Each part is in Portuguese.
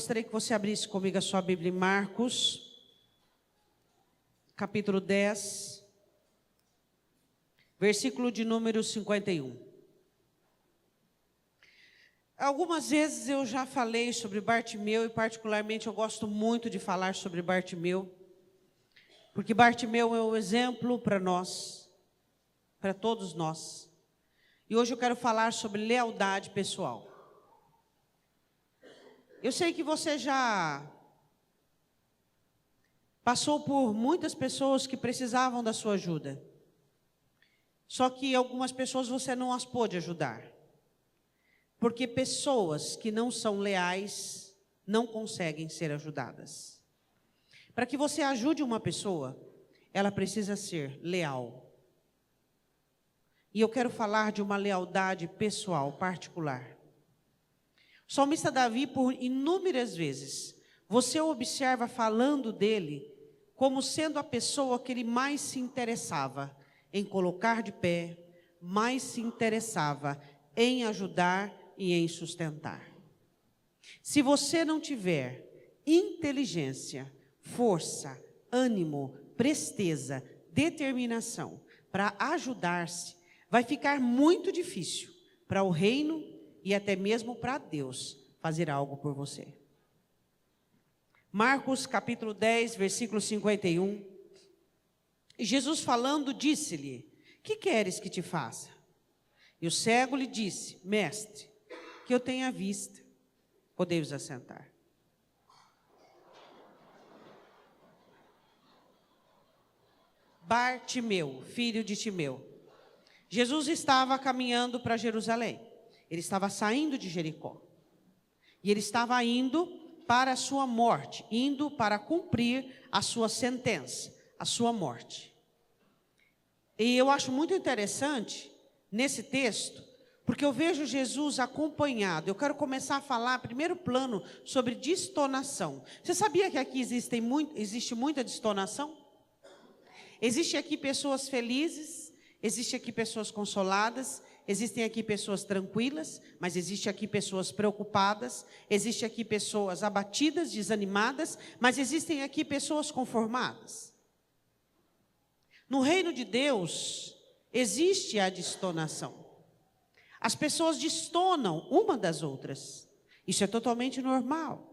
gostaria que você abrisse comigo a sua Bíblia em Marcos, capítulo 10, versículo de número 51. Algumas vezes eu já falei sobre Bartimeu e particularmente eu gosto muito de falar sobre Bartimeu, porque Bartimeu é um exemplo para nós, para todos nós. E hoje eu quero falar sobre lealdade pessoal. Eu sei que você já passou por muitas pessoas que precisavam da sua ajuda. Só que algumas pessoas você não as pôde ajudar. Porque pessoas que não são leais não conseguem ser ajudadas. Para que você ajude uma pessoa, ela precisa ser leal. E eu quero falar de uma lealdade pessoal, particular. O salmista Davi, por inúmeras vezes, você observa falando dele como sendo a pessoa que ele mais se interessava em colocar de pé, mais se interessava em ajudar e em sustentar. Se você não tiver inteligência, força, ânimo, presteza, determinação para ajudar-se, vai ficar muito difícil para o reino e até mesmo para Deus fazer algo por você. Marcos capítulo 10, versículo 51. Jesus falando, disse-lhe: que queres que te faça? E o cego lhe disse: mestre, que eu tenha vista. Podemos assentar. Bartimeu, filho de Timeu. Jesus estava caminhando para Jerusalém. Ele estava saindo de Jericó. E ele estava indo para a sua morte, indo para cumprir a sua sentença, a sua morte. E eu acho muito interessante nesse texto, porque eu vejo Jesus acompanhado. Eu quero começar a falar, primeiro plano, sobre destonação. Você sabia que aqui existe muita destonação? Existe aqui pessoas felizes, existe aqui pessoas consoladas, existem aqui pessoas tranquilas, mas existe aqui pessoas preocupadas, existe aqui pessoas abatidas, desanimadas, mas existem aqui pessoas conformadas. No reino de Deus, existe a destonação. As pessoas destonam uma das outras. Isso é totalmente normal.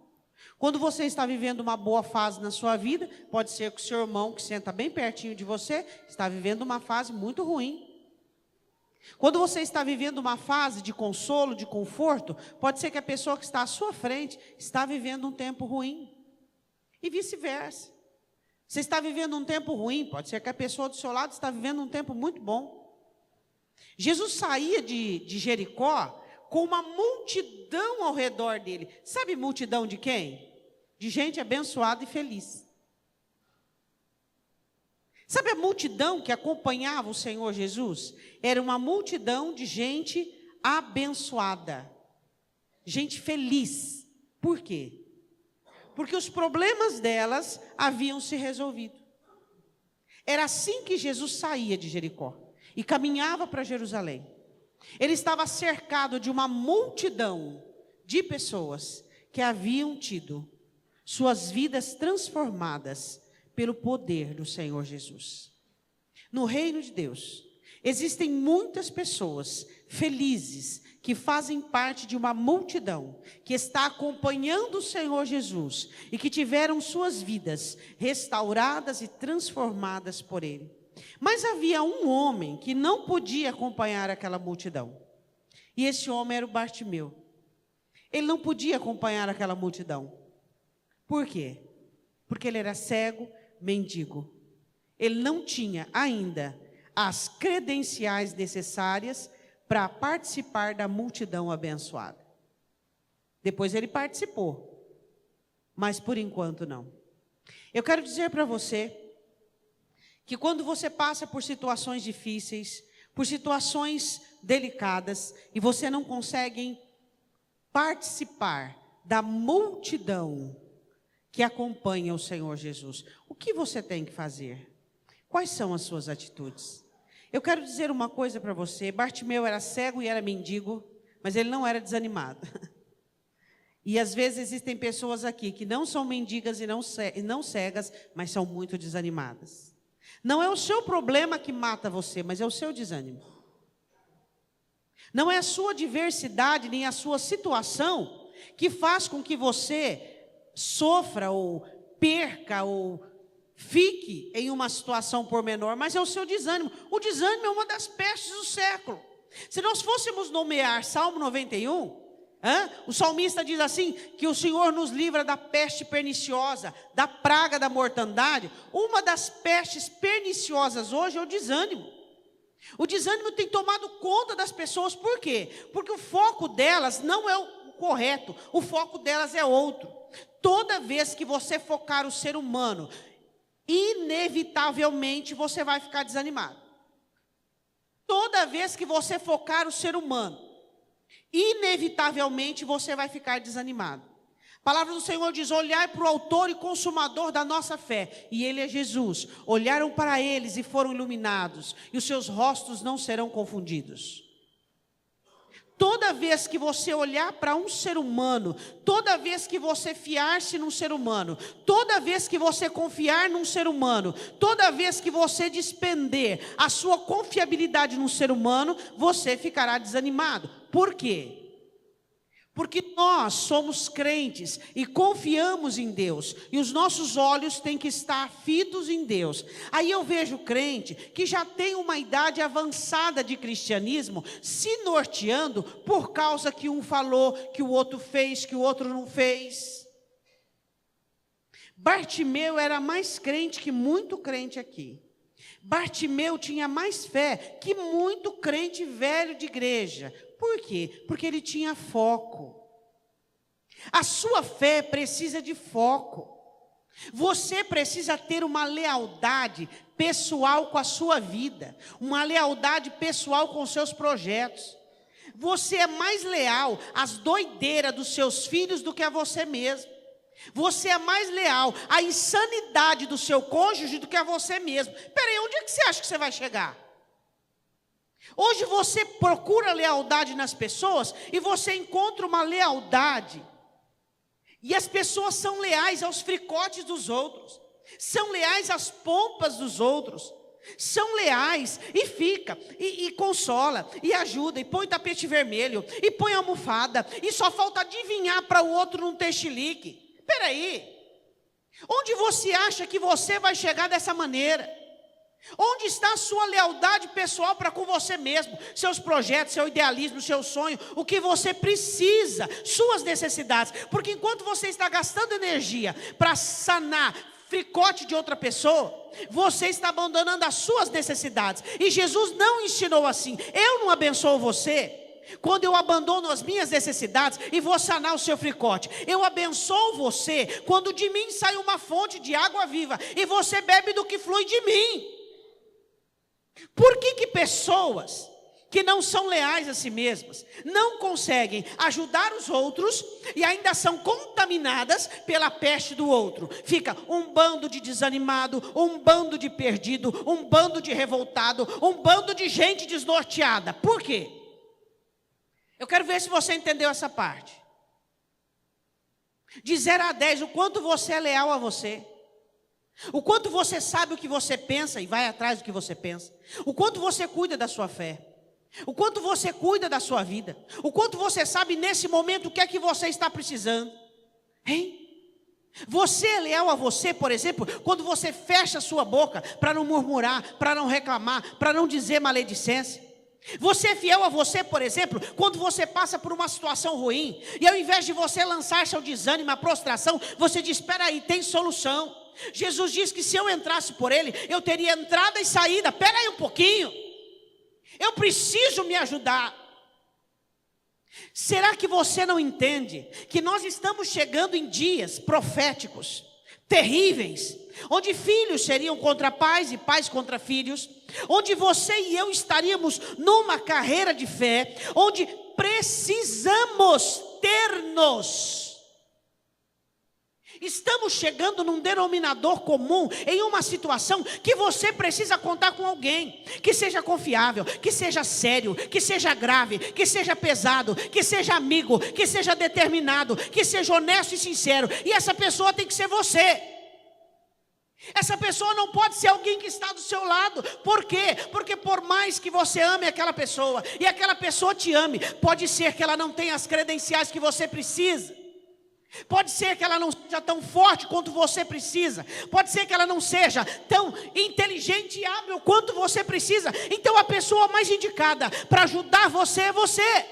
Quando você está vivendo uma boa fase na sua vida, pode ser que o seu irmão, que senta bem pertinho de você, está vivendo uma fase muito ruim. Quando você está vivendo uma fase de consolo, de conforto, pode ser que a pessoa que está à sua frente está vivendo um tempo ruim. E vice-versa. Você está vivendo um tempo ruim, pode ser que a pessoa do seu lado está vivendo um tempo muito bom. Jesus saía de Jericó com uma multidão ao redor dele. Sabe multidão de quem? De gente abençoada e feliz. Sabe a multidão que acompanhava o Senhor Jesus? Era uma multidão de gente abençoada, gente feliz. Por quê? Porque os problemas delas haviam se resolvido. Era assim que Jesus saía de Jericó e caminhava para Jerusalém. Ele estava cercado de uma multidão de pessoas que haviam tido suas vidas transformadas pelo poder do Senhor Jesus. No reino de Deus, existem muitas pessoas felizes que fazem parte de uma multidão que está acompanhando o Senhor Jesus e que tiveram suas vidas restauradas e transformadas por Ele. Mas havia um homem que não podia acompanhar aquela multidão. E esse homem era o Bartimeu. Ele não podia acompanhar aquela multidão. Por quê? Porque ele era cego, mendigo. Ele não tinha ainda as credenciais necessárias para participar da multidão abençoada. Depois ele participou, mas por enquanto não. Eu quero dizer para você que quando você passa por situações difíceis, por situações delicadas, e você não consegue participar da multidão que acompanha o Senhor Jesus, o que você tem que fazer? Quais são as suas atitudes? Eu quero dizer uma coisa para você. Bartimeu era cego e era mendigo, mas ele não era desanimado. E às vezes existem pessoas aqui que não são mendigas e não cegas, mas são muito desanimadas. Não é o seu problema que mata você, mas é o seu desânimo. Não é a sua diversidade, nem a sua situação que faz com que você sofra ou perca ou fique em uma situação pormenor, mas é o seu desânimo. O desânimo é uma das pestes do século. Se nós fôssemos nomear Salmo 91, o salmista diz assim, que o Senhor nos livra da peste perniciosa, da praga da mortandade. Uma das pestes perniciosas hoje é o desânimo. O desânimo tem tomado conta das pessoas, por quê? Porque o foco delas não é o correto, o foco delas é outro. Toda vez que você focar o ser humano, inevitavelmente você vai ficar desanimado. Toda vez que você focar o ser humano, inevitavelmente você vai ficar desanimado. A palavra do Senhor diz: olhai para o autor e consumador da nossa fé, e ele é Jesus. Olharam para eles e foram iluminados, e os seus rostos não serão confundidos. Toda vez que você olhar para um ser humano, toda vez que você fiar-se num ser humano, toda vez que você confiar num ser humano, toda vez que você despender a sua confiabilidade num ser humano, você ficará desanimado. Por quê? Porque nós somos crentes e confiamos em Deus, e os nossos olhos têm que estar fitos em Deus. Aí eu vejo crente que já tem uma idade avançada de cristianismo, se norteando por causa que um falou, que o outro fez, que o outro não fez. Bartimeu era mais crente que muito crente aqui. Bartimeu tinha mais fé que muito crente velho de igreja. Por quê? Porque ele tinha foco. A sua fé precisa de foco. Você precisa ter uma lealdade pessoal com a sua vida, uma lealdade pessoal com os seus projetos. Você é mais leal às doideiras dos seus filhos do que a você mesmo. Você é mais leal à insanidade do seu cônjuge do que a você mesmo. Peraí, onde é que você acha que você vai chegar? Hoje você procura lealdade nas pessoas e você encontra uma lealdade. E as pessoas são leais aos fricotes dos outros, são leais às pompas dos outros, são leais e fica, e consola, e ajuda, e põe tapete vermelho, e põe almofada, e só falta adivinhar para o outro não ter chilique. Peraí, onde você acha que você vai chegar dessa maneira? Onde está a sua lealdade pessoal para com você mesmo? Seus projetos, seu idealismo, seu sonho, o que você precisa, suas necessidades. Porque enquanto você está gastando energia para sanar fricote de outra pessoa, você está abandonando as suas necessidades. E Jesus não ensinou assim. Eu não abençoo você quando eu abandono as minhas necessidades e vou sanar o seu fricote. Eu abençoo você quando de mim sai uma fonte de água viva e você bebe do que flui de mim. Por que pessoas que não são leais a si mesmas não conseguem ajudar os outros e ainda são contaminadas pela peste do outro? Fica um bando de desanimado, um bando de perdido, um bando de revoltado, um bando de gente desnorteada. Por quê? Eu quero ver se você entendeu essa parte. De 0 a 10, o quanto você é leal a você. O quanto você sabe o que você pensa e vai atrás do que você pensa. O quanto você cuida da sua fé. O quanto você cuida da sua vida. O quanto você sabe nesse momento o que é que você está precisando. Hein? Você é leal a você, por exemplo, quando você fecha a sua boca para não murmurar, para não reclamar, para não dizer maledicência. Você é fiel a você, por exemplo, quando você passa por uma situação ruim e ao invés de você lançar-se ao desânimo, à prostração, você diz: espera aí, tem solução. Jesus disse que se eu entrasse por ele, eu teria entrada e saída. Espera aí um pouquinho, eu preciso me ajudar. Será que você não entende que nós estamos chegando em dias proféticos, terríveis, onde filhos seriam contra pais e pais contra filhos, onde você e eu estaríamos numa carreira de fé, onde precisamos ter-nos. Estamos chegando num denominador comum, em uma situação que você precisa contar com alguém, que seja confiável, que seja sério, que seja grave, que seja pesado, que seja amigo, que seja determinado, que seja honesto e sincero, e essa pessoa tem que ser você. Essa pessoa não pode ser alguém que está do seu lado. Por quê? Porque por mais que você ame aquela pessoa, e aquela pessoa te ame, pode ser que ela não tenha as credenciais que você precisa. Pode ser que ela não seja tão forte quanto você precisa. Pode ser que ela não seja tão inteligente e hábil quanto você precisa. Então a pessoa mais indicada para ajudar você é você.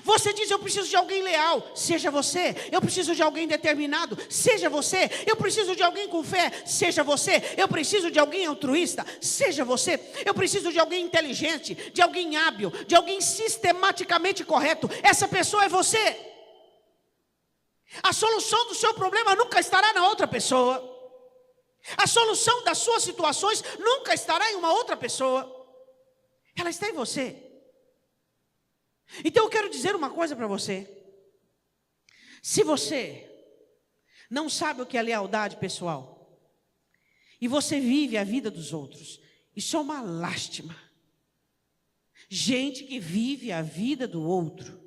Você diz: eu preciso de alguém leal, seja você. Eu preciso de alguém determinado, seja você. Eu preciso de alguém com fé, seja você. Eu preciso de alguém altruísta, seja você. Eu preciso de alguém inteligente, de alguém hábil, de alguém sistematicamente correto. Essa pessoa é você. A solução do seu problema nunca estará na outra pessoa. A solução das suas situações nunca estará em uma outra pessoa. Ela está em você. Então eu quero dizer uma coisa para você. Se você não sabe o que é lealdade pessoal, e você vive a vida dos outros, isso é uma lástima. Gente que vive a vida do outro.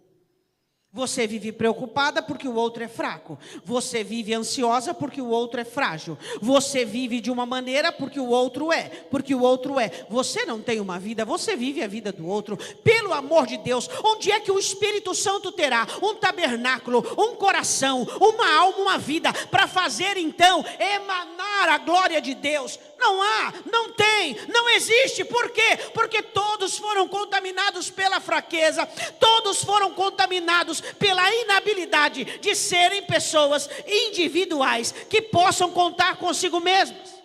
Você vive preocupada porque o outro é fraco. Você vive ansiosa porque o outro é frágil. Você vive de uma maneira porque o outro é. Porque o outro é. Você não tem uma vida, você vive a vida do outro. Pelo amor de Deus, onde é que o Espírito Santo terá um tabernáculo, um coração, uma alma, uma vida, para fazer então emanar a glória de Deus? Não há, não tem, não existe. Por quê? Porque todos foram contaminados pela fraqueza. Todos foram contaminados pela inabilidade de serem pessoas individuais que possam contar consigo mesmas.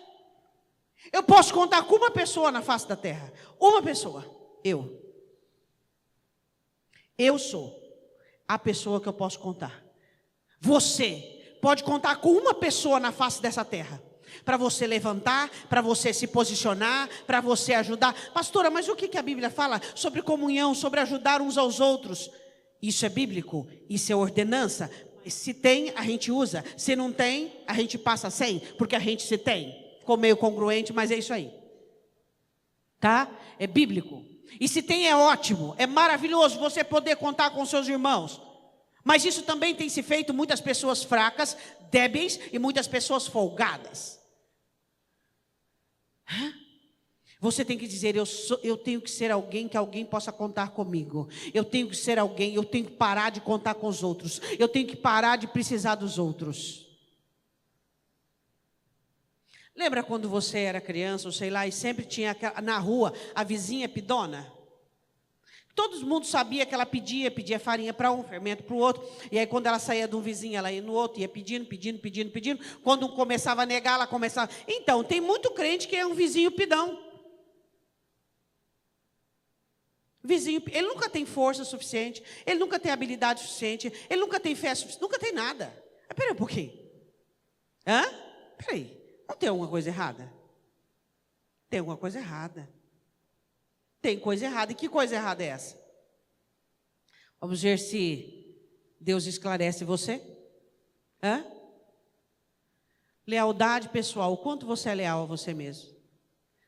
Eu posso contar com uma pessoa na face da terra. Uma pessoa. Eu sou a pessoa que eu posso contar. Você pode contar com uma pessoa na face dessa terra, para você levantar, para você se posicionar, para você ajudar. Pastora, mas o que a Bíblia fala sobre comunhão, sobre ajudar uns aos outros? Isso é bíblico, isso é ordenança. Se tem, a gente usa. Se não tem, a gente passa sem, porque a gente se tem. Ficou meio congruente, mas é isso aí. Tá? É bíblico. E se tem, é ótimo, é maravilhoso você poder contar com seus irmãos. Mas isso também tem se feito muitas pessoas fracas, débeis e muitas pessoas folgadas. Você tem que dizer: eu tenho que ser alguém que alguém possa contar comigo. Eu tenho que ser alguém, eu tenho que parar de contar com os outros. Eu tenho que parar de precisar dos outros. Lembra quando você era criança, ou sei lá, e sempre tinha na rua a vizinha pedona? Todo mundo sabia que ela pedia farinha para um, fermento para o outro. E aí quando ela saía de um vizinho, ela ia no outro, ia pedindo. Quando um começava a negar, ela começava. Então, tem muito crente que é um vizinho pedão. Vizinho, ele nunca tem força suficiente, ele nunca tem habilidade suficiente, ele nunca tem fé suficiente, nunca tem nada. Espera um pouquinho. Peraí, não tem alguma coisa errada? Tem alguma coisa errada. Tem coisa errada. E que coisa errada é essa? Vamos ver se Deus esclarece você. Lealdade pessoal. O quanto você é leal a você mesmo?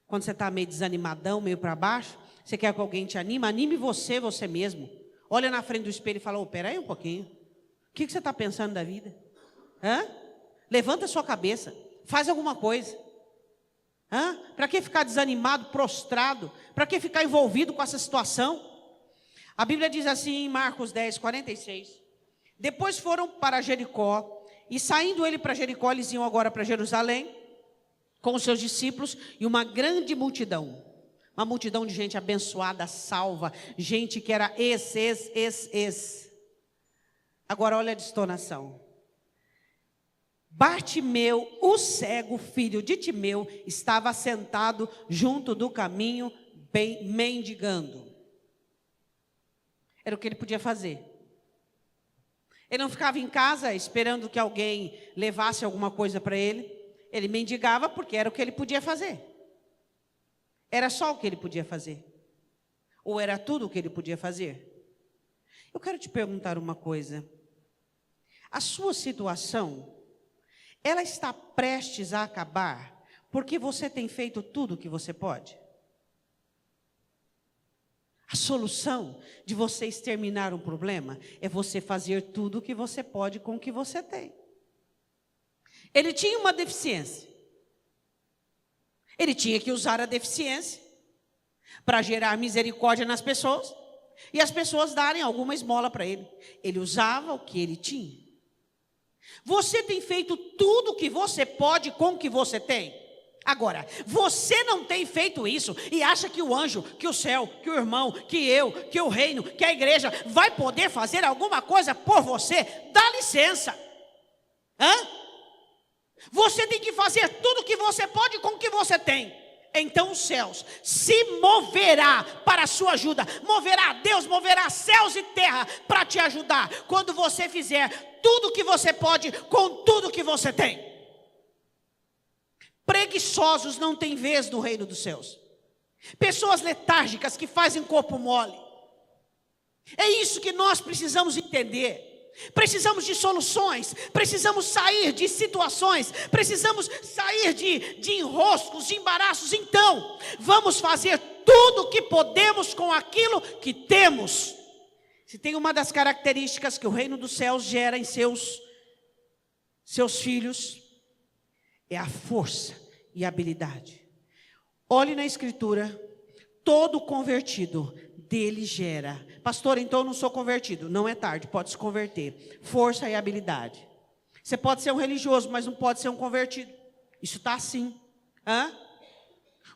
Quando você está meio desanimadão, meio para baixo, você quer que alguém te anime? Anime você mesmo. Olha na frente do espelho e fala: espera aí um pouquinho. O que você está pensando da vida? Levanta a sua cabeça. Faz alguma coisa. Para que ficar desanimado, prostrado? Para que ficar envolvido com essa situação? A Bíblia diz assim em Marcos 10, 46. Depois foram para Jericó, e saindo ele para Jericó, eles iam agora para Jerusalém, com os seus discípulos e uma grande multidão. Uma multidão de gente abençoada, salva, gente que era Agora olha a destonação. Bartimeu, o cego, filho de Timeu, estava sentado junto do caminho, bem mendigando. Era o que ele podia fazer. Ele não ficava em casa esperando que alguém levasse alguma coisa para ele. Ele mendigava porque era o que ele podia fazer. Era só o que ele podia fazer. Ou era tudo o que ele podia fazer? Eu quero te perguntar uma coisa. A sua situação ela está prestes a acabar porque você tem feito tudo o que você pode? A solução de você exterminar um problema é você fazer tudo o que você pode com o que você tem. Ele tinha uma deficiência. Ele tinha que usar a deficiência para gerar misericórdia nas pessoas e as pessoas darem alguma esmola para ele. Ele usava o que ele tinha. Você tem feito tudo o que você pode com o que você tem? Agora, você não tem feito isso e acha que o anjo, que o céu, que o irmão, que eu, que o reino, que a igreja vai poder fazer alguma coisa por você? Dá licença. Você tem que fazer tudo o que você pode com o que você tem. Então os céus se moverá para a sua ajuda. Moverá, Deus moverá céus e terra para te ajudar. Quando você fizer tudo o que você pode com tudo o que você tem. Preguiçosos não têm vez no reino dos céus. Pessoas letárgicas que fazem corpo mole. É isso que nós precisamos entender. Precisamos de soluções, precisamos sair de situações, precisamos sair de enroscos, de embaraços. Então, vamos fazer tudo o que podemos com aquilo que temos. Se tem uma das características que o reino dos céus gera em seus filhos, é a força e a habilidade. Olhe na escritura, todo convertido dele gera. Pastor, então eu não sou convertido. Não é tarde, pode se converter. Força e habilidade. Você pode ser um religioso, mas não pode ser um convertido. Isso está assim.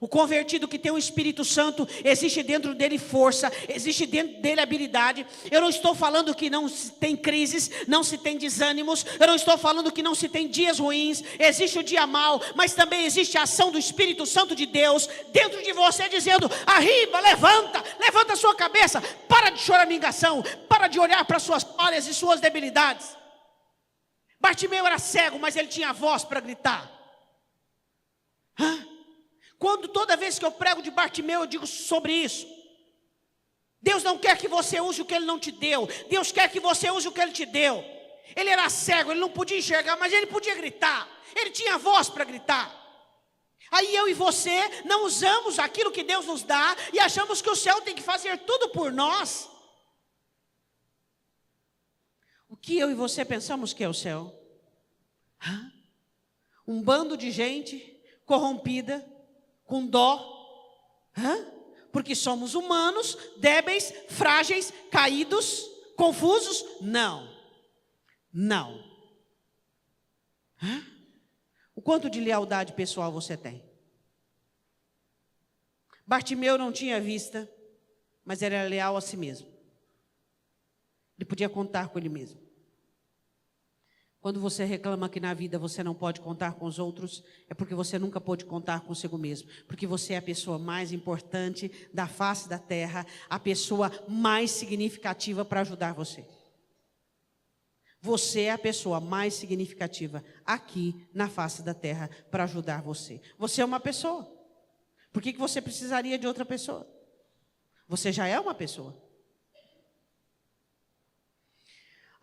O convertido que tem o Espírito Santo, existe dentro dele força, existe dentro dele habilidade. Eu não estou falando que não se tem crises, não se tem desânimos. Eu não estou falando que não se tem dias ruins. Existe o dia mau, mas também existe a ação do Espírito Santo de Deus dentro de você, dizendo: arriba, levanta a sua cabeça, para de choramingação, para de olhar para suas falhas e suas debilidades. Bartimeu era cego, mas ele tinha voz para gritar. Toda vez que eu prego de Bartimeu, eu digo sobre isso. Deus não quer que você use o que Ele não te deu. Deus quer que você use o que Ele te deu. Ele era cego, ele não podia enxergar, mas ele podia gritar. Ele tinha voz para gritar. Aí eu e você não usamos aquilo que Deus nos dá e achamos que o céu tem que fazer tudo por nós. O que eu e você pensamos que é o céu? Um bando de gente corrompida, com dó, porque somos humanos, débeis, frágeis, caídos, confusos? Não. O quanto de lealdade pessoal você tem? Bartimeu não tinha vista, mas era leal a si mesmo. Ele podia contar com ele mesmo. Quando você reclama que na vida você não pode contar com os outros, é porque você nunca pôde contar consigo mesmo. Porque você é a pessoa mais importante da face da terra, a pessoa mais significativa para ajudar você. Você é a pessoa mais significativa aqui na face da terra para ajudar você. Você é uma pessoa. Por que você precisaria de outra pessoa? Você já é uma pessoa.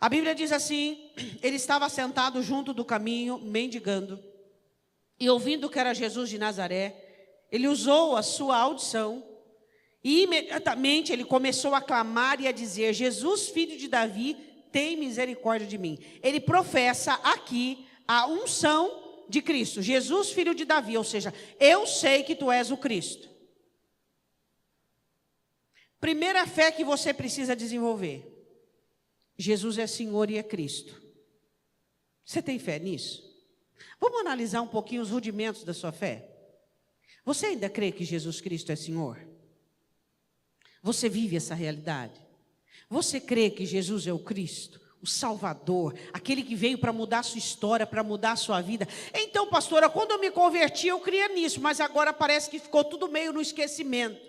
A Bíblia diz assim: ele estava sentado junto do caminho, mendigando, e ouvindo que era Jesus de Nazaré, ele usou a sua audição, e imediatamente ele começou a clamar e a dizer: Jesus, filho de Davi, tem misericórdia de mim. Ele professa aqui a unção de Cristo, Jesus, filho de Davi, ou seja, eu sei que tu és o Cristo. Primeira fé que você precisa desenvolver: Jesus é Senhor e é Cristo. Você tem fé nisso? Vamos analisar um pouquinho os rudimentos da sua fé. Você ainda crê que Jesus Cristo é Senhor? Você vive essa realidade? Você crê que Jesus é o Cristo, o Salvador, aquele que veio para mudar a sua história, para mudar a sua vida? Então, pastora, quando eu me converti, eu cria nisso, mas agora parece que ficou tudo meio no esquecimento.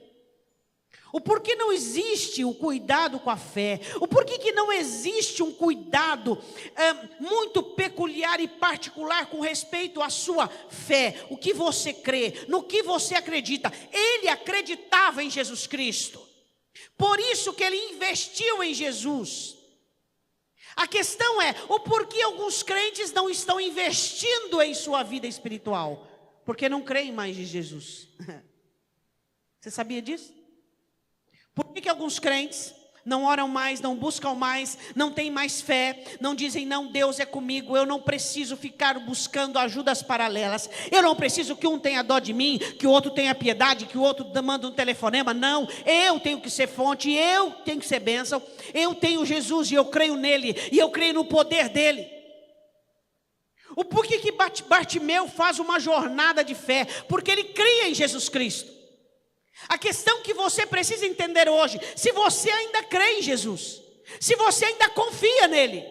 O porquê não existe o cuidado com a fé? O porquê que não existe um cuidado muito peculiar e particular com respeito à sua fé? O que você crê, no que você acredita? Ele acreditava em Jesus Cristo. Por isso que ele investiu em Jesus. A questão é, o porquê alguns crentes não estão investindo em sua vida espiritual? Porque não creem mais em Jesus. Você sabia disso? Por que alguns crentes não oram mais, não buscam mais, não têm mais fé, não dizem, não, Deus é comigo, eu não preciso ficar buscando ajudas paralelas, eu não preciso que um tenha dó de mim, que o outro tenha piedade, que o outro manda um telefonema, não, eu tenho que ser fonte, eu tenho que ser bênção, eu tenho Jesus e eu creio nele, e eu creio no poder dele. O porquê que Bartimeu faz uma jornada de fé? Porque ele cria em Jesus Cristo. A questão que você precisa entender hoje, se você ainda crê em Jesus, se você ainda confia nele,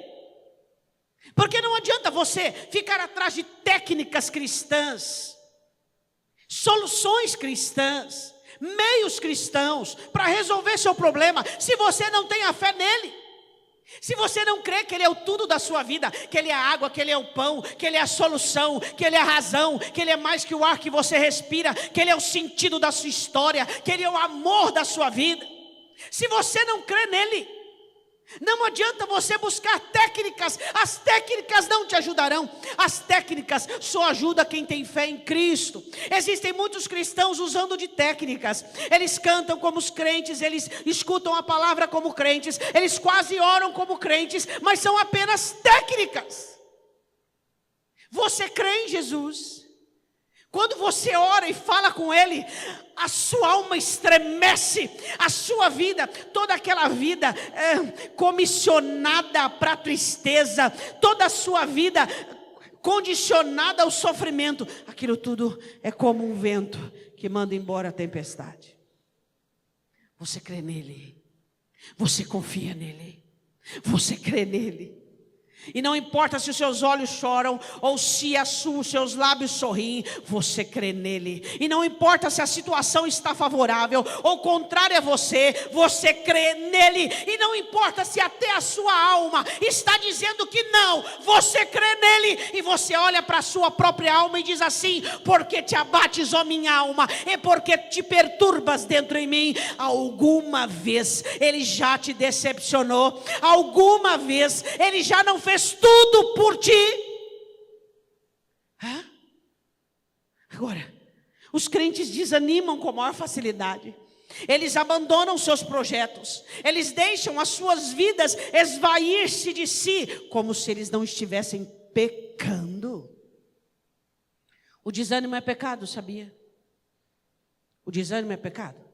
porque não adianta você ficar atrás de técnicas cristãs, soluções cristãs, meios cristãos, para resolver seu problema, se você não tem a fé nele. Se você não crê que Ele é o tudo da sua vida, que Ele é a água, que Ele é o pão, que Ele é a solução, que Ele é a razão, que Ele é mais que o ar que você respira, que Ele é o sentido da sua história, que Ele é o amor da sua vida. Se você não crê nele, não adianta você buscar técnicas, as técnicas não te ajudarão, as técnicas só ajudam quem tem fé em Cristo. Existem muitos cristãos usando de técnicas, eles cantam como os crentes, eles escutam a palavra como crentes, eles quase oram como crentes, mas são apenas técnicas. Você crê em Jesus? Quando você ora e fala com Ele, a sua alma estremece, a sua vida, toda aquela vida comissionada para a tristeza, toda a sua vida condicionada ao sofrimento, aquilo tudo é como um vento que manda embora a tempestade. Você crê nele, você confia nele, você crê nele. E não importa se os seus olhos choram ou se os seus lábios sorriem, você crê nele. E não importa se a situação está favorável ou contrária a você, você crê nele. E não importa se até a sua alma está dizendo que não, você crê nele. E você olha para a sua própria alma e diz assim: porque te abates, ó minha alma, e porque te perturbas dentro em mim. Alguma vez ele já te decepcionou, alguma vez ele já não fez tudo por ti. Agora, os crentes desanimam com maior facilidade. Eles abandonam seus projetos, eles deixam as suas vidas esvair-se de si, como se eles não estivessem pecando. O desânimo é pecado, sabia? O desânimo é pecado.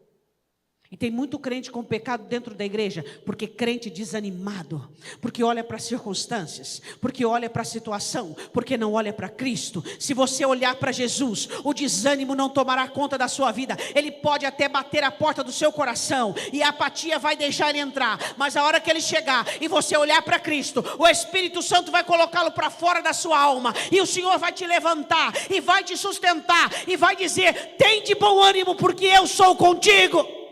E tem muito crente com pecado dentro da igreja, porque crente desanimado, porque olha para as circunstâncias, porque olha para a situação, porque não olha para Cristo. Se você olhar para Jesus, o desânimo não tomará conta da sua vida. Ele pode até bater a porta do seu coração e a apatia vai deixar ele entrar, mas a hora que ele chegar e você olhar para Cristo, o Espírito Santo vai colocá-lo para fora da sua alma, e o Senhor vai te levantar e vai te sustentar e vai dizer: tem de bom ânimo, porque eu sou contigo.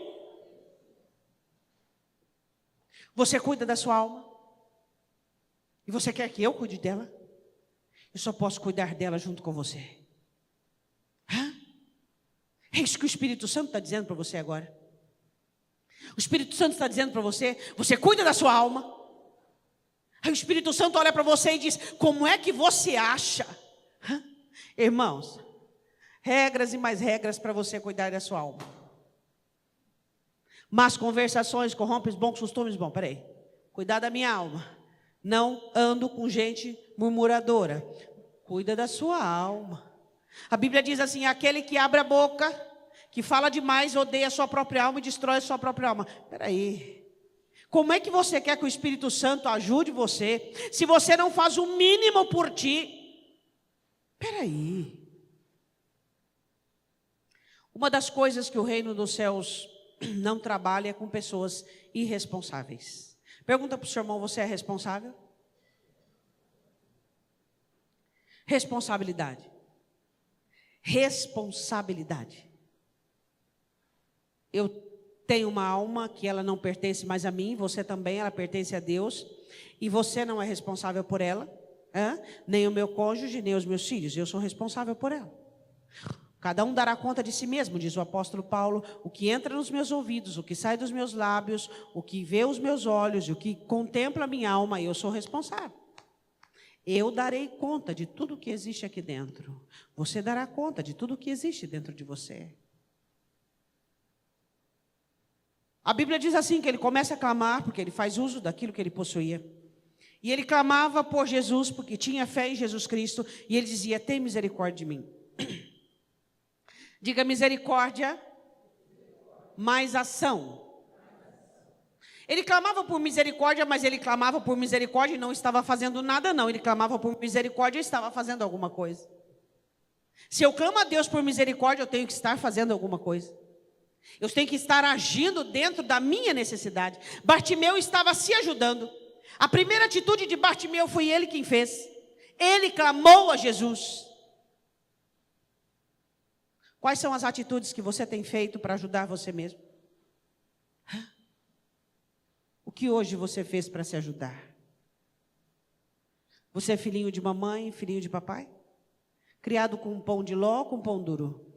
Você cuida da sua alma? E você quer que eu cuide dela? Eu só posso cuidar dela junto com você. É isso que o Espírito Santo está dizendo para você agora. O Espírito Santo está dizendo para você: você cuida da sua alma. Aí o Espírito Santo olha para você e diz: como é que você acha? Irmãos, regras e mais regras para você cuidar da sua alma. Más conversações corrompem os bons costumes. Bom, peraí. Cuidar da minha alma. Não ando com gente murmuradora. Cuida da sua alma. A Bíblia diz assim: aquele que abre a boca, que fala demais, odeia a sua própria alma e destrói a sua própria alma. Peraí. Como é que você quer que o Espírito Santo ajude você, se você não faz o mínimo por ti? Peraí. Uma das coisas que o reino dos céus não trabalha com pessoas irresponsáveis. Pergunta para o seu irmão: você é responsável? Responsabilidade. Responsabilidade. Eu tenho uma alma que ela não pertence mais a mim, você também, ela pertence a Deus, e você não é responsável por ela, nem o meu cônjuge, nem os meus filhos, eu sou responsável por ela. Cada um dará conta de si mesmo, diz o apóstolo Paulo. O que entra nos meus ouvidos, o que sai dos meus lábios, o que vê os meus olhos, e o que contempla a minha alma, eu sou responsável. Eu darei conta de tudo que existe aqui dentro. Você dará conta de tudo que existe dentro de você. A Bíblia diz assim, que ele começa a clamar, porque ele faz uso daquilo que ele possuía. E ele clamava por Jesus, porque tinha fé em Jesus Cristo, e ele dizia, tem misericórdia de mim. Diga misericórdia, mais ação. Ele clamava por misericórdia, mas ele clamava por misericórdia e não estava fazendo nada, não. Ele clamava por misericórdia e estava fazendo alguma coisa. Se eu clamo a Deus por misericórdia, eu tenho que estar fazendo alguma coisa. Eu tenho que estar agindo dentro da minha necessidade. Bartimeu estava se ajudando. A primeira atitude de Bartimeu foi ele quem fez. Ele clamou a Jesus. Quais são as atitudes que você tem feito para ajudar você mesmo? O que hoje você fez para se ajudar? Você é filhinho de mamãe, filhinho de papai? Criado com pão de ló ou com pão duro?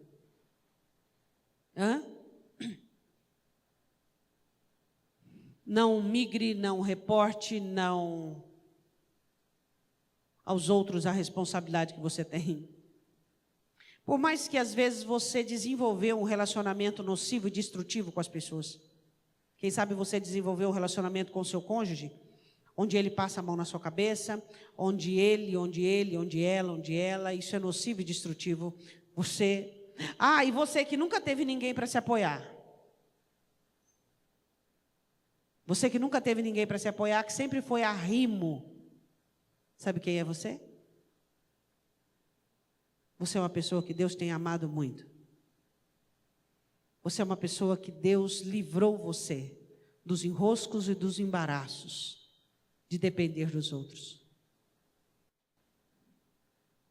Não migre, não reporte, não aos outros a responsabilidade que você tem. Por mais que às vezes você desenvolveu um relacionamento nocivo e destrutivo com as pessoas. Quem sabe você desenvolveu um relacionamento com o seu cônjuge, onde ele passa a mão na sua cabeça, onde ela, isso é nocivo e destrutivo. E você que nunca teve ninguém para se apoiar. Você que nunca teve ninguém para se apoiar, que sempre foi arrimo. Sabe quem é você? Você é uma pessoa que Deus tem amado muito. Você é uma pessoa que Deus livrou você dos enroscos e dos embaraços de depender dos outros.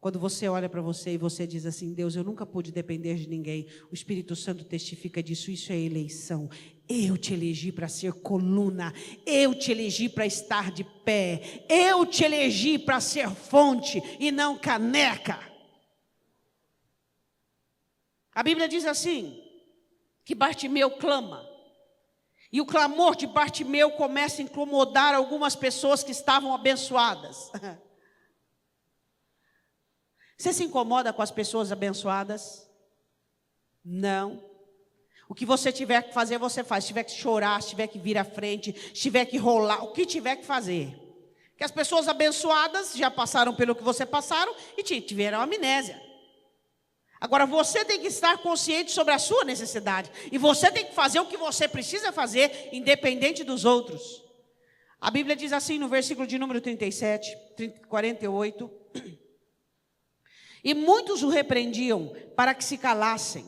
Quando você olha para você e você diz assim, Deus, eu nunca pude depender de ninguém. O Espírito Santo testifica disso, isso é eleição. Eu te elegi para ser coluna, eu te elegi para estar de pé, eu te elegi para ser fonte e não caneca. A Bíblia diz assim, que Bartimeu clama. E o clamor de Bartimeu começa a incomodar algumas pessoas que estavam abençoadas. Você se incomoda com as pessoas abençoadas? Não. O que você tiver que fazer, você faz. Se tiver que chorar, se tiver que vir à frente, se tiver que rolar, o que tiver que fazer. Que as pessoas abençoadas já passaram pelo que você passaram e tiveram amnésia. Agora você tem que estar consciente sobre a sua necessidade. E você tem que fazer o que você precisa fazer, independente dos outros. A Bíblia diz assim no versículo de número 48. E muitos o repreendiam para que se calassem.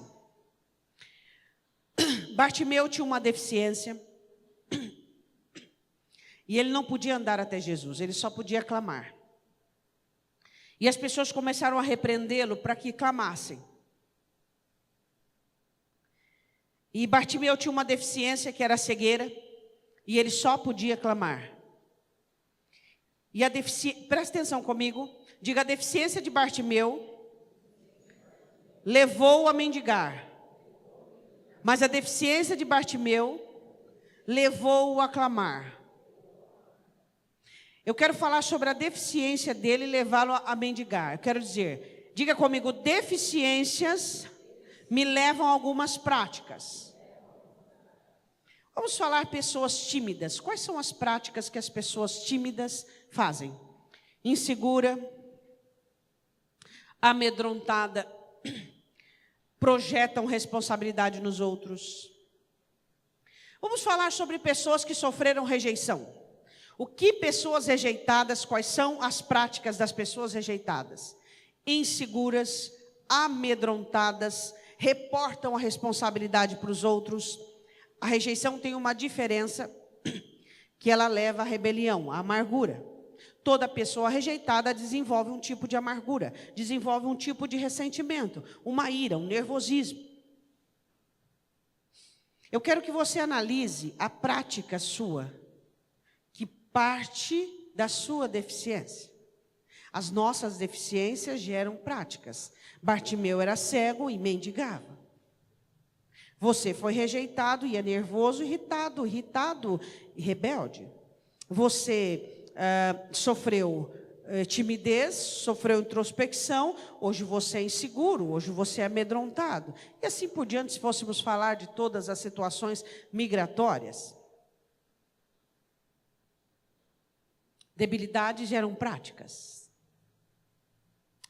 Bartimeu tinha uma deficiência. E ele não podia andar até Jesus, ele só podia clamar. E as pessoas começaram a repreendê-lo para que clamassem. E Bartimeu tinha uma deficiência que era a cegueira. E ele só podia clamar. E a deficiência, presta atenção comigo. Diga, a deficiência de Bartimeu levou-o a mendigar. Mas a deficiência de Bartimeu levou-o a clamar. Eu quero falar sobre a deficiência dele e levá-lo a mendigar. Eu quero dizer, diga comigo, deficiências me levam a algumas práticas. Vamos falar pessoas tímidas. Quais são as práticas que as pessoas tímidas fazem? Insegura, amedrontada, projetam responsabilidade nos outros. Vamos falar sobre pessoas que sofreram rejeição. O que pessoas rejeitadas, quais são as práticas das pessoas rejeitadas? Inseguras, amedrontadas, reportam a responsabilidade para os outros. A rejeição tem uma diferença que ela leva à rebelião, à amargura. Toda pessoa rejeitada desenvolve um tipo de amargura, desenvolve um tipo de ressentimento, uma ira, um nervosismo. Eu quero que você analise a prática sua, que parte da sua deficiência. As nossas deficiências geram práticas. Bartimeu era cego e mendigava. Você foi rejeitado e é nervoso, irritado e rebelde. Você sofreu timidez, sofreu introspecção, hoje você é inseguro, hoje você é amedrontado. E assim por diante, se fôssemos falar de todas as situações migratórias. Debilidades geram práticas.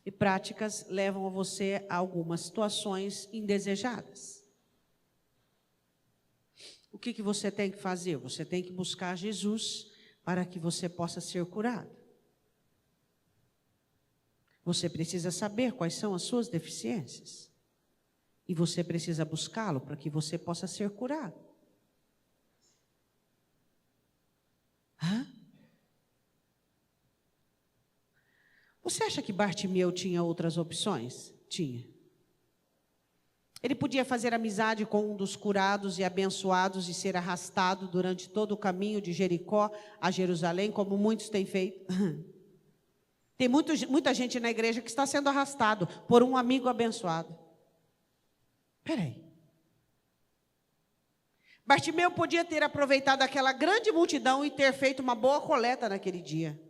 E práticas levam você a algumas situações indesejadas. O que você tem que fazer? Você tem que buscar Jesus para que você possa ser curado. Você precisa saber quais são as suas deficiências. E você precisa buscá-lo para que você possa ser curado. Você acha que Bartimeu tinha outras opções? Tinha. Ele podia fazer amizade com um dos curados e abençoados e ser arrastado durante todo o caminho de Jericó a Jerusalém, como muitos têm feito. Tem muita gente na igreja que está sendo arrastado por um amigo abençoado. Espera aí. Bartimeu podia ter aproveitado aquela grande multidão e ter feito uma boa coleta naquele dia.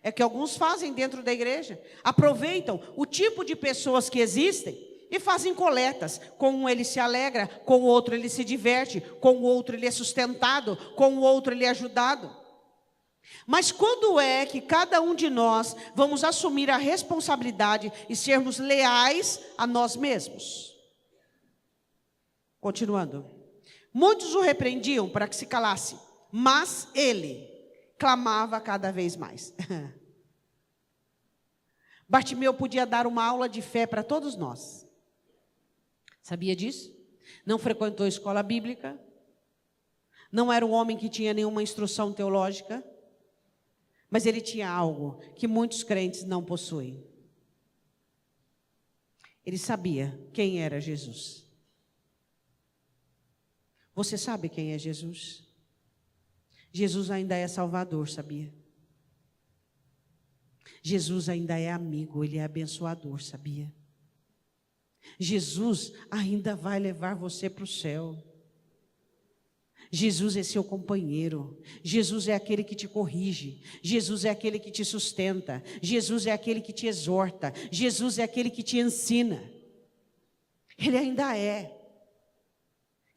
É o que alguns fazem dentro da igreja. Aproveitam o tipo de pessoas que existem e fazem coletas. Com um ele se alegra, com o outro ele se diverte, com o outro ele é sustentado, com o outro ele é ajudado. Mas quando é que cada um de nós vamos assumir a responsabilidade e sermos leais a nós mesmos? Continuando. Muitos o repreendiam para que se calasse, mas ele clamava cada vez mais. Bartimeu podia dar uma aula de fé para todos nós. Sabia disso? Não frequentou escola bíblica. Não era um homem que tinha nenhuma instrução teológica. Mas ele tinha algo que muitos crentes não possuem. Ele sabia quem era Jesus. Você sabe quem é Jesus? Jesus ainda é Salvador, sabia? Jesus ainda é amigo, Ele é abençoador, sabia? Jesus ainda vai levar você para o céu. Jesus é seu companheiro, Jesus é aquele que te corrige, Jesus é aquele que te sustenta, Jesus é aquele que te exorta, Jesus é aquele que te ensina. Ele ainda é.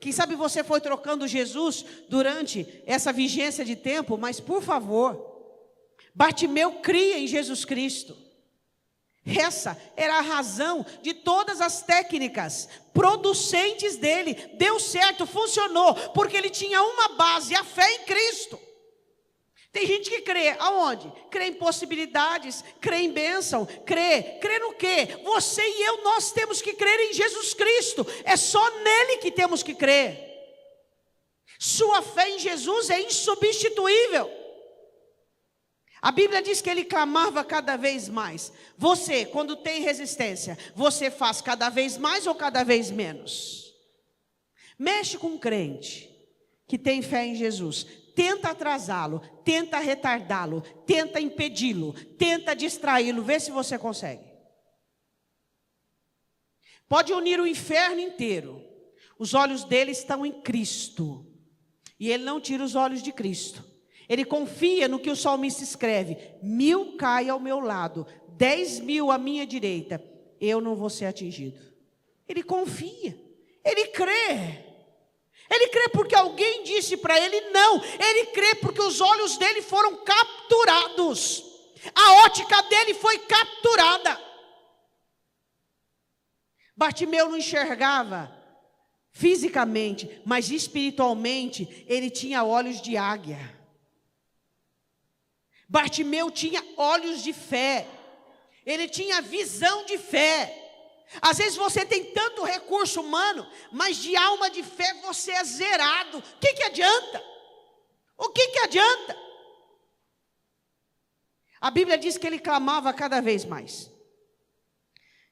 Quem sabe você foi trocando Jesus durante essa vigência de tempo, mas por favor, Bartimeu cria em Jesus Cristo. Essa era a razão de todas as técnicas producentes dele. Deu certo, funcionou, porque ele tinha uma base, a fé em Cristo. Tem gente que crê, aonde? Crê em possibilidades, crê em bênção, crê no quê? Você e eu, nós temos que crer em Jesus Cristo, é só nele que temos que crer. Sua fé em Jesus é insubstituível. A Bíblia diz que ele clamava cada vez mais. Você, quando tem resistência, você faz cada vez mais ou cada vez menos? Mexe com um crente que tem fé em Jesus. Tenta atrasá-lo, tenta retardá-lo, tenta impedi-lo, tenta distraí-lo, vê se você consegue. Pode unir o inferno inteiro. Os olhos dele estão em Cristo. E ele não tira os olhos de Cristo. Ele confia no que o salmista escreve: 1000 caem ao meu lado, 10.000 à minha direita, eu não vou ser atingido. Ele confia, ele crê. Ele crê porque alguém disse para ele não. Ele crê porque os olhos dele foram capturados. A ótica dele foi capturada. Bartimeu não enxergava fisicamente, mas espiritualmente ele tinha olhos de águia. Bartimeu tinha olhos de fé, ele tinha visão de fé. Às vezes você tem tanto recurso humano, mas de alma de fé você é zerado. O que adianta? O que adianta? A Bíblia diz que ele clamava cada vez mais.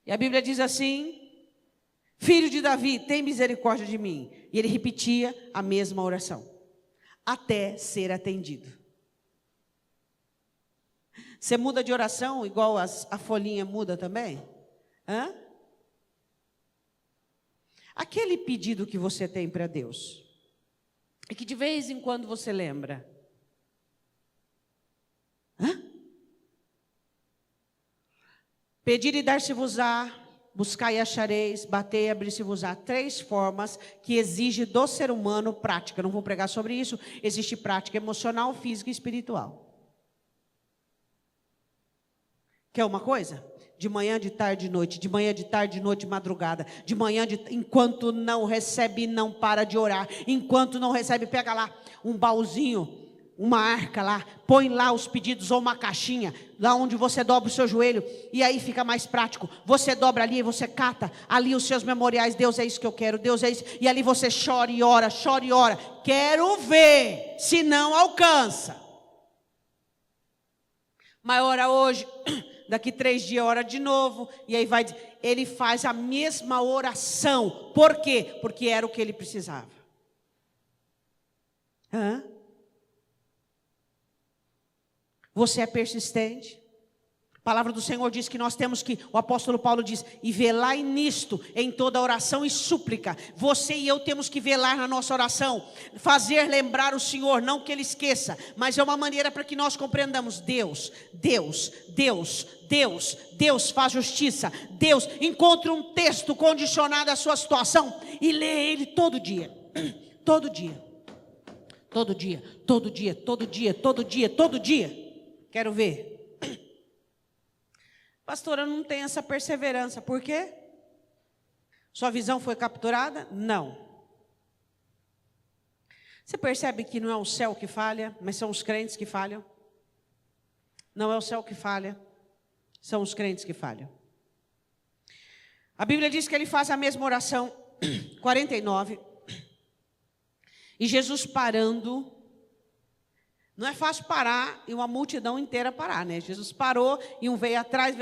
E a Bíblia diz assim: Filho de Davi, tem misericórdia de mim. E ele repetia a mesma oração, até ser atendido. Você muda de oração igual a folhinha muda também? Hã? Aquele pedido que você tem para Deus, e que de vez em quando você lembra. Hã? Pedir e dar-se-vos-á, buscar e achareis, bater e abrir-se-vos-á. 3 formas que exige do ser humano prática. Não vou pregar sobre isso. Existe prática emocional, física e espiritual. Quer uma coisa? De manhã, de tarde, de noite. De manhã, de tarde, de noite, de madrugada. De manhã, enquanto não recebe, não para de orar. Enquanto não recebe, pega lá um baúzinho, uma arca lá, põe lá os pedidos ou uma caixinha, lá onde você dobra o seu joelho, e aí fica mais prático. Você dobra ali e você cata ali os seus memoriais. Deus, é isso que eu quero, Deus, é isso. E ali você chora e ora, chora e ora. Quero ver, se não alcança. Mas ora hoje, daqui 3 dias ora de novo, e aí vai, ele faz a mesma oração. Por quê? Porque era o que ele precisava. Hã? Você é persistente? A palavra do Senhor diz que nós temos que, o apóstolo Paulo diz, e velai nisto, em toda oração e súplica. Você e eu temos que velar na nossa oração, fazer lembrar o Senhor, não que Ele esqueça, mas é uma maneira para que nós compreendamos. Deus faz justiça. Deus, encontre um texto condicionado à sua situação e lê ele todo dia, todo dia, todo dia, todo dia, todo dia, todo dia, todo dia. Quero ver. Pastora, eu não tenho essa perseverança. Por quê? Sua visão foi capturada? Não. Você percebe que não é o céu que falha, mas são os crentes que falham? Não é o céu que falha, são os crentes que falham. A Bíblia diz que ele faz a mesma oração, 49. E Jesus parando. Não é fácil parar e uma multidão inteira parar, né? Jesus parou e um veio atrás,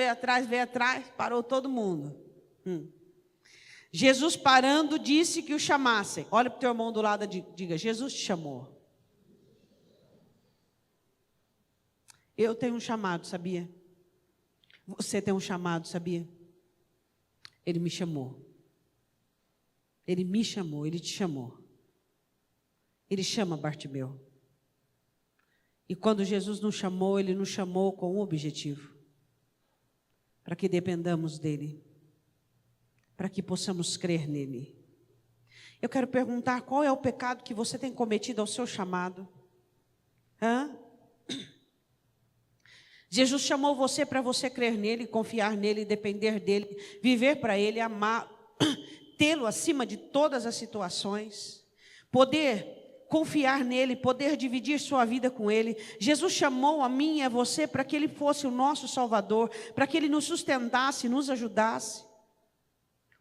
parou todo mundo. Jesus parando disse que o chamassem. Olha para o teu irmão do lado e diga, Jesus te chamou. Eu tenho um chamado, sabia? Você tem um chamado, sabia? Ele me chamou. Ele me chamou, ele te chamou. Ele chama Bartimeu. E quando Jesus nos chamou, Ele nos chamou com um objetivo. Para que dependamos dEle. Para que possamos crer nele. Eu quero perguntar, qual é o pecado que você tem cometido ao seu chamado? Hã? Jesus chamou você para você crer nele, confiar nele, depender dele, viver para ele, amar, tê-lo acima de todas as situações, poder confiar nele, poder dividir sua vida com ele. Jesus chamou a mim e a você para que ele fosse o nosso Salvador, para que ele nos sustentasse, nos ajudasse.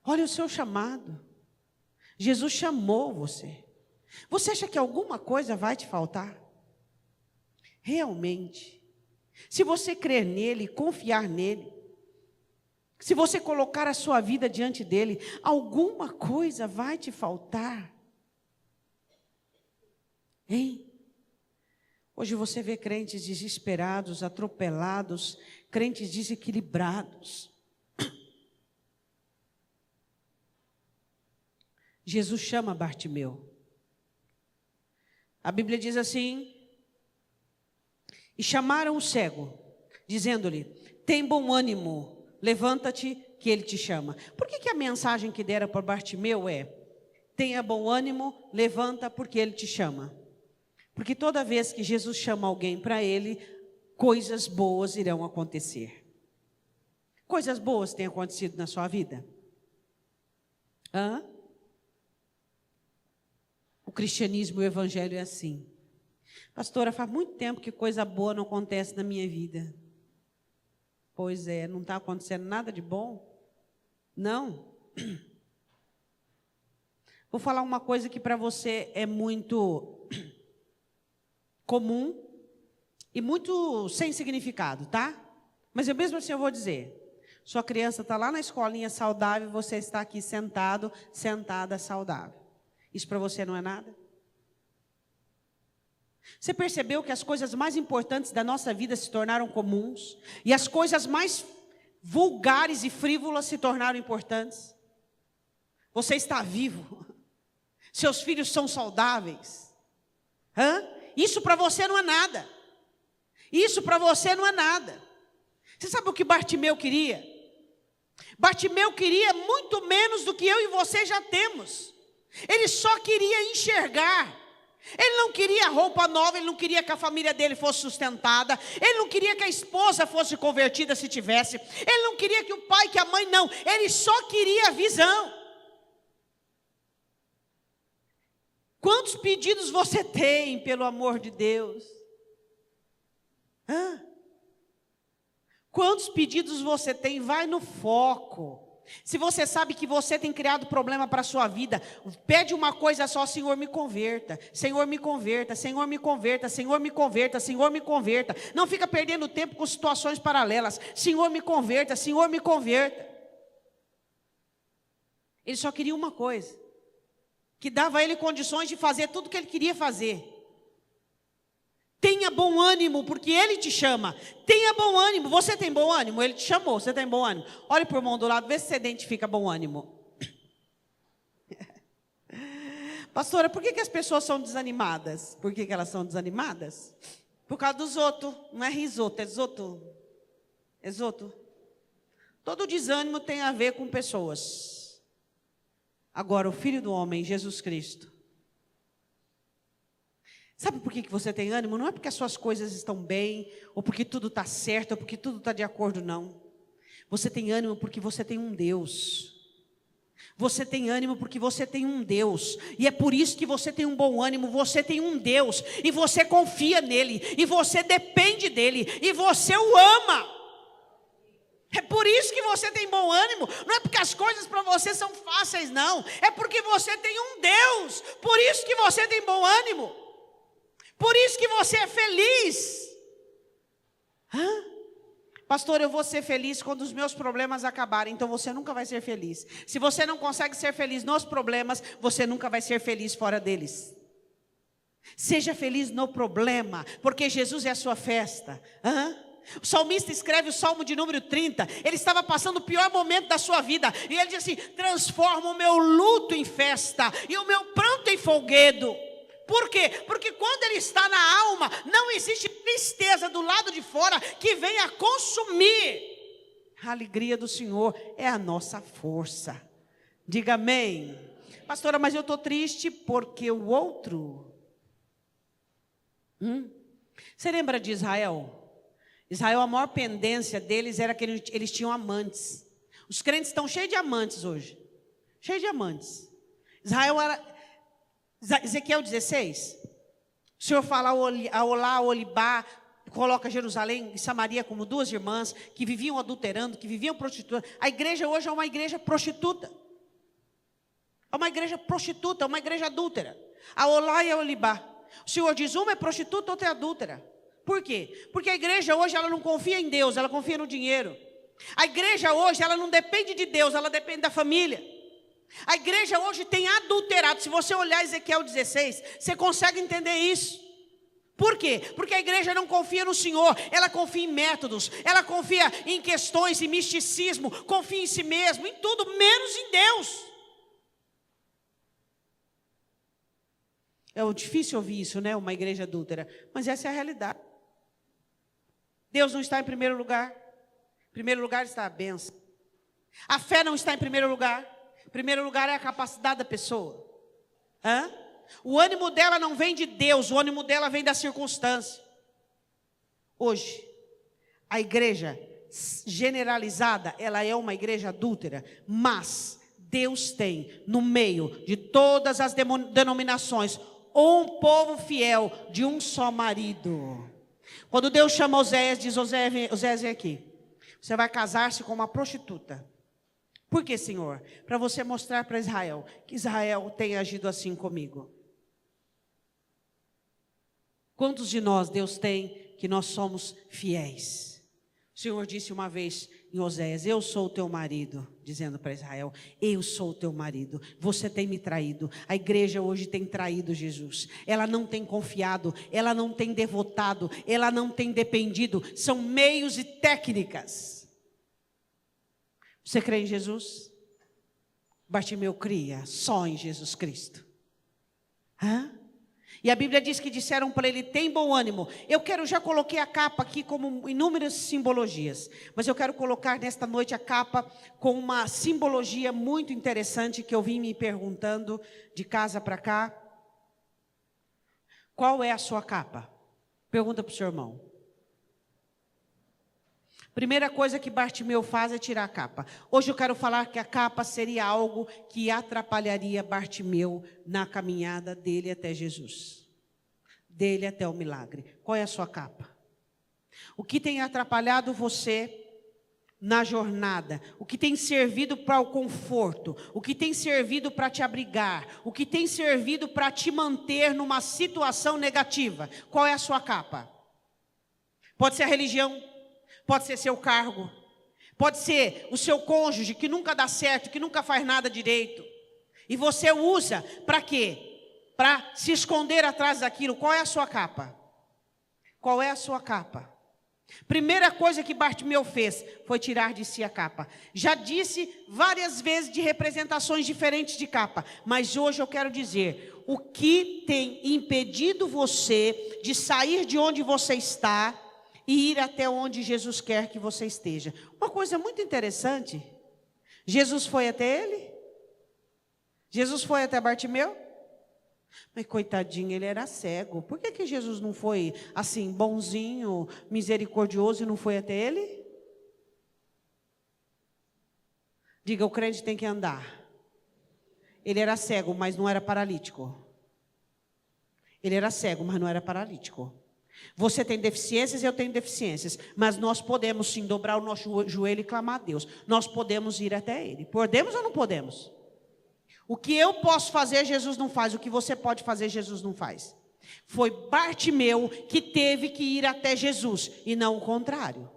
Olha o seu chamado. Jesus chamou você. Você acha que alguma coisa vai te faltar? Realmente. Se você crer nele, confiar nele, se você colocar a sua vida diante dele, alguma coisa vai te faltar. Hein? Hoje você vê crentes desesperados, atropelados, crentes desequilibrados. Jesus chama Bartimeu. A Bíblia diz assim: e chamaram o cego, dizendo-lhe, tem bom ânimo, levanta-te, que ele te chama. Por que a mensagem que deram para Bartimeu é, tenha bom ânimo, levanta, porque ele te chama? Porque toda vez que Jesus chama alguém para ele, coisas boas irão acontecer. Coisas boas têm acontecido na sua vida? Hã? O cristianismo e o evangelho é assim. Pastora, faz muito tempo que coisa boa não acontece na minha vida. Pois é, não está acontecendo nada de bom? Não. Vou falar uma coisa que para você é muito comum e muito sem significado, tá? Mas eu mesmo assim eu vou dizer. Sua criança está lá na escolinha saudável e você está aqui sentado, sentada saudável. Isso para você não é nada? Você percebeu que as coisas mais importantes da nossa vida se tornaram comuns? E as coisas mais vulgares e frívolas se tornaram importantes? Você está vivo. Seus filhos são saudáveis. Isso para você não é nada. Isso para você não é nada. Você sabe o que Bartimeu queria? Bartimeu queria muito menos do que eu e você já temos. Ele só queria enxergar. Ele não queria roupa nova, ele não queria que a família dele fosse sustentada, ele não queria que a esposa fosse convertida se tivesse, ele não queria que o pai, que a mãe, não, ele só queria a visão. Quantos pedidos você tem, pelo amor de Deus? Quantos pedidos você tem? Vai no foco. Se você sabe que você tem criado problema para a sua vida, pede uma coisa só: Senhor, me converta, Senhor, me converta, Senhor, me converta, Senhor, me converta, Senhor, me converta. Não fica perdendo tempo com situações paralelas. Senhor, me converta, Senhor, me converta. Ele só queria uma coisa, que dava a ele condições de fazer tudo o que ele queria fazer. Tenha bom ânimo, porque Ele te chama. Tenha bom ânimo. Você tem bom ânimo? Ele te chamou, você tem bom ânimo. Olhe para o irmão do lado, vê se você identifica bom ânimo. Pastora, por que as pessoas são desanimadas? Por que elas são desanimadas? Por causa dos outros. Não é risoto, é zoto. Exoto. Todo desânimo tem a ver com pessoas. Agora, o Filho do Homem, Jesus Cristo. Sabe por que você tem ânimo? Não é porque as suas coisas estão bem, ou porque tudo está certo, ou porque tudo está de acordo, não. Você tem ânimo porque você tem um Deus. Você tem ânimo porque você tem um Deus. E é por isso que você tem um bom ânimo. Você tem um Deus, e você confia nele, e você depende dele, e você o ama. É por isso que você tem bom ânimo. Não é porque as coisas para você são fáceis, não. É porque você tem um Deus. Por isso que você tem bom ânimo. Por isso que você é feliz. Pastor, eu vou ser feliz quando os meus problemas acabarem. Então você nunca vai ser feliz. Se você não consegue ser feliz nos problemas, você nunca vai ser feliz fora deles. Seja feliz no problema, porque Jesus é a sua festa. O salmista escreve o Salmo de número 30. Ele estava passando o pior momento da sua vida, e ele diz assim: transforma o meu luto em festa, e o meu pranto em folguedo. Por quê? Porque quando ele está na alma, não existe tristeza do lado de fora que venha consumir. A alegria do Senhor é a nossa força. Diga amém. Pastora, mas eu estou triste porque o outro. Você lembra de Israel? Israel, a maior pendência deles era que eles tinham amantes. Os crentes estão cheios de amantes hoje. Cheios de amantes. Israel era... Ezequiel 16, o Senhor fala a Olá, a Olibá, coloca Jerusalém e Samaria como duas irmãs que viviam adulterando, que viviam prostituindo. A igreja hoje é uma igreja prostituta. É uma igreja prostituta, é uma igreja adúltera. A Olá e a Olibá. O Senhor diz, uma é prostituta, outra é adúltera. Por quê? Porque a igreja hoje ela não confia em Deus, ela confia no dinheiro. A igreja hoje ela não depende de Deus, ela depende da família. A igreja hoje tem adulterado. Se você olhar Ezequiel 16, você consegue entender isso. Por quê? Porque a igreja não confia no Senhor, ela confia em métodos, ela confia em questões, em misticismo, confia em si mesmo, em tudo, menos em Deus. É difícil ouvir isso, né? Uma igreja adúltera, mas essa é a realidade. Deus não está em primeiro lugar. Em primeiro lugar está a bênção. A fé não está em primeiro lugar. Em primeiro lugar é a capacidade da pessoa. O ânimo dela não vem de Deus, o ânimo dela vem da circunstância. Hoje, a igreja generalizada, ela é uma igreja adúltera, mas Deus tem no meio de todas as denominações um povo fiel de um só marido. Quando Deus chama Oséias, diz: Oséias, vem aqui. Você vai casar-se com uma prostituta. Por que, Senhor? Para você mostrar para Israel que Israel tem agido assim comigo. Quantos de nós Deus tem que nós somos fiéis? O Senhor disse uma vez em Oséias: eu sou o teu marido, dizendo para Israel: eu sou o teu marido, você tem me traído. A igreja hoje tem traído Jesus, ela não tem confiado, ela não tem devotado, ela não tem dependido, são meios e técnicas. Você crê em Jesus? Bartimeu cria só em Jesus Cristo. E a Bíblia diz que disseram para ele: tem bom ânimo. Eu já coloquei a capa aqui como inúmeras simbologias, mas eu quero colocar nesta noite a capa com uma simbologia muito interessante que eu vim me perguntando de casa para cá. Qual é a sua capa? Pergunta para o seu irmão. Primeira coisa que Bartimeu faz é tirar a capa. Hoje eu quero falar que a capa seria algo que atrapalharia Bartimeu na caminhada dele até Jesus, dele até o milagre. Qual é a sua capa? O que tem atrapalhado você na jornada? O que tem servido para o conforto? O que tem servido para te abrigar? O que tem servido para te manter numa situação negativa? Qual é a sua capa? Pode ser a religião, pode ser seu cargo, pode ser o seu cônjuge que nunca dá certo, que nunca faz nada direito. E você usa para quê? Para se esconder atrás daquilo. Qual é a sua capa? Qual é a sua capa? Primeira coisa que Bartimeu fez foi tirar de si a capa. Já disse várias vezes de representações diferentes de capa, mas hoje eu quero dizer: o que tem impedido você de sair de onde você está e ir até onde Jesus quer que você esteja? Uma coisa muito interessante: Jesus foi até ele? Jesus foi até Bartimeu? Mas coitadinho, ele era cego. Por que Jesus não foi assim, bonzinho, misericordioso, e não foi até ele? Diga: o crente tem que andar. Ele era cego, mas não era paralítico. Ele era cego, mas não era paralítico. Você tem deficiências, eu tenho deficiências, mas nós podemos sim dobrar o nosso joelho e clamar a Deus. Nós podemos ir até Ele. Podemos ou não podemos? O que eu posso fazer, Jesus não faz. O que você pode fazer, Jesus não faz. Foi Bartimeu que teve que ir até Jesus e não o contrário.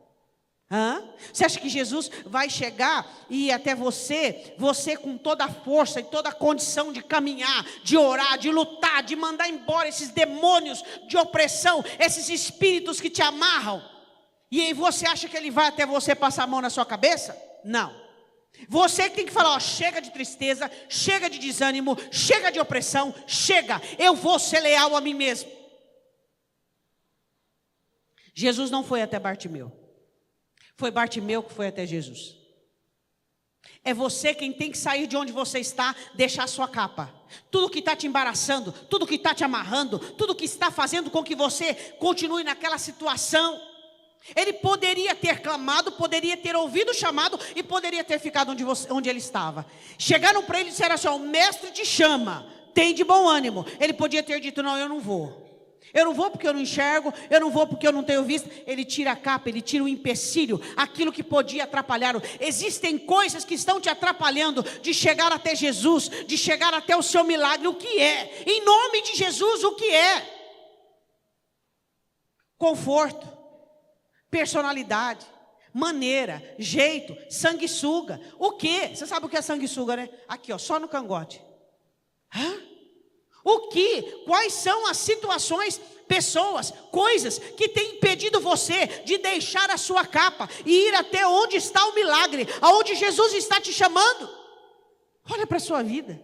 Você acha que Jesus vai chegar e ir até você com toda a força e toda a condição de caminhar, de orar, de lutar, de mandar embora esses demônios de opressão, esses espíritos que te amarram? E aí você acha que ele vai até você passar a mão na sua cabeça? Não. Você que tem que falar: ó, chega de tristeza, chega de desânimo, chega de opressão, chega, eu vou ser leal a mim mesmo. Jesus não foi até Bartimeu. Foi Bartimeu que foi até Jesus. É você quem tem que sair de onde você está, deixar sua capa. Tudo que está te embaraçando, tudo que está te amarrando, tudo que está fazendo com que você continue naquela situação. Ele poderia ter clamado, poderia ter ouvido o chamado e poderia ter ficado onde ele estava. Chegaram para ele e disseram assim: ó, o mestre te chama, tem de bom ânimo. Ele podia ter dito: não, eu não vou. Eu não vou porque eu não enxergo, eu não vou porque eu não tenho visto. Ele tira a capa, ele tira o empecilho, aquilo que podia atrapalhá-lo. Existem coisas que estão te atrapalhando de chegar até Jesus, de chegar até o seu milagre. O que é? Em nome de Jesus, o que é? Conforto, personalidade, maneira, jeito, sanguessuga. O que? Você sabe o que é sanguessuga, né? Aqui, ó, só no cangote. O que? Quais são as situações, pessoas, coisas que têm impedido você de deixar a sua capa e ir até onde está o milagre, aonde Jesus está te chamando? Olha para a sua vida.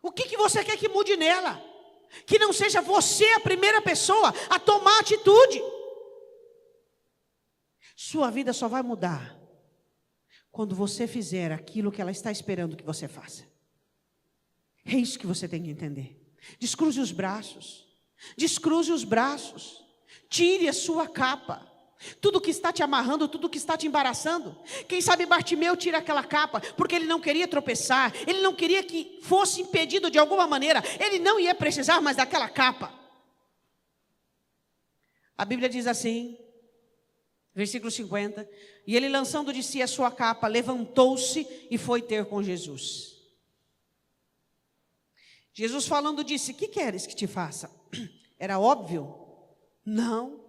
O que você quer que mude nela? Que não seja você a primeira pessoa a tomar atitude. Sua vida só vai mudar quando você fizer aquilo que ela está esperando que você faça. É isso que você tem que entender. Descruze os braços. Descruze os braços. Tire a sua capa. Tudo que está te amarrando, tudo que está te embaraçando. Quem sabe Bartimeu tira aquela capa porque ele não queria tropeçar. Ele não queria que fosse impedido de alguma maneira. Ele não ia precisar mais daquela capa. A Bíblia diz assim, versículo 50. E ele, lançando de si a sua capa, levantou-se e foi ter com Jesus. Jesus falando disse: que queres que te faça? Era óbvio? Não.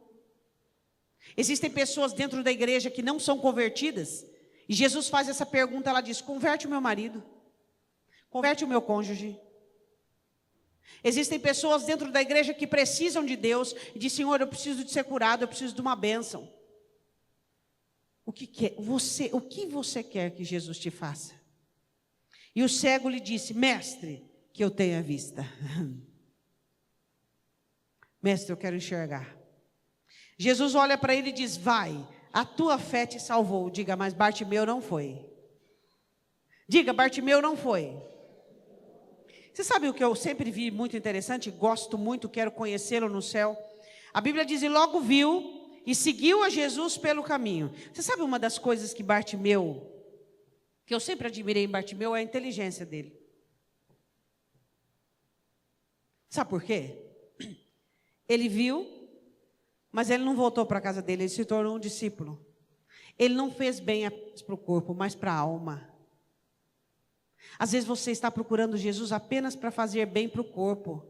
Existem pessoas dentro da igreja que não são convertidas, e Jesus faz essa pergunta, ela diz: converte o meu marido, converte o meu cônjuge. Existem pessoas dentro da igreja que precisam de Deus, e diz: Senhor, eu preciso de ser curado, eu preciso de uma bênção. O que você quer que Jesus te faça? E o cego lhe disse: mestre, que eu tenha vista. Mestre, eu quero enxergar. Jesus olha para ele e diz: vai, a tua fé te salvou. Diga, mas Bartimeu não foi. Diga, Bartimeu não foi. Você sabe o que eu sempre vi muito interessante, gosto muito, quero conhecê-lo no céu? A Bíblia diz: e logo viu e seguiu a Jesus pelo caminho. Você sabe uma das coisas que Bartimeu, que eu sempre admirei em Bartimeu, é a inteligência dele. Sabe por quê? Ele viu, mas ele não voltou para a casa dele, ele se tornou um discípulo. Ele não fez bem para o corpo, mas para a alma. Às vezes você está procurando Jesus apenas para fazer bem para o corpo,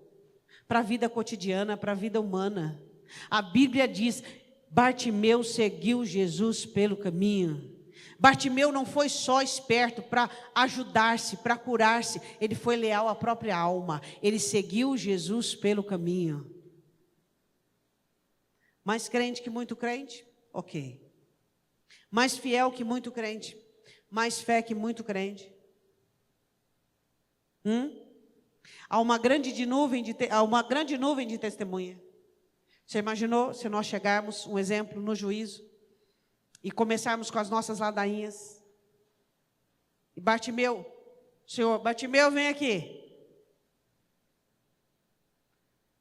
para a vida cotidiana, para a vida humana. A Bíblia diz: Bartimeu seguiu Jesus pelo caminho. Bartimeu não foi só esperto para ajudar-se, para curar-se, ele foi leal à própria alma. Ele seguiu Jesus pelo caminho. Mais crente que muito crente? Ok. Mais fiel que muito crente? Mais fé que muito crente? Há uma grande nuvem de testemunha. Você imaginou se nós chegarmos, um exemplo, no juízo, e começarmos com as nossas ladainhas? E Bartimeu, Senhor, Bartimeu, vem aqui.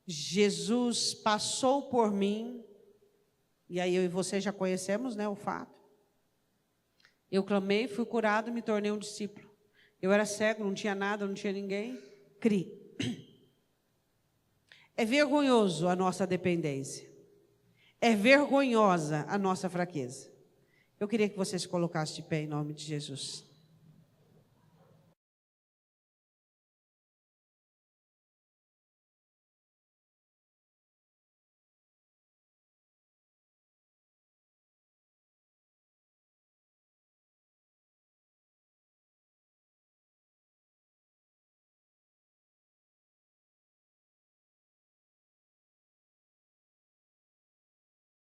Jesus passou por mim, e aí eu e você já conhecemos, né, o fato. Eu clamei, fui curado, me tornei um discípulo. Eu era cego, não tinha nada, não tinha ninguém. Criei. É vergonhoso a nossa dependência. É vergonhosa a nossa fraqueza. Eu queria que você se colocasse de pé em nome de Jesus.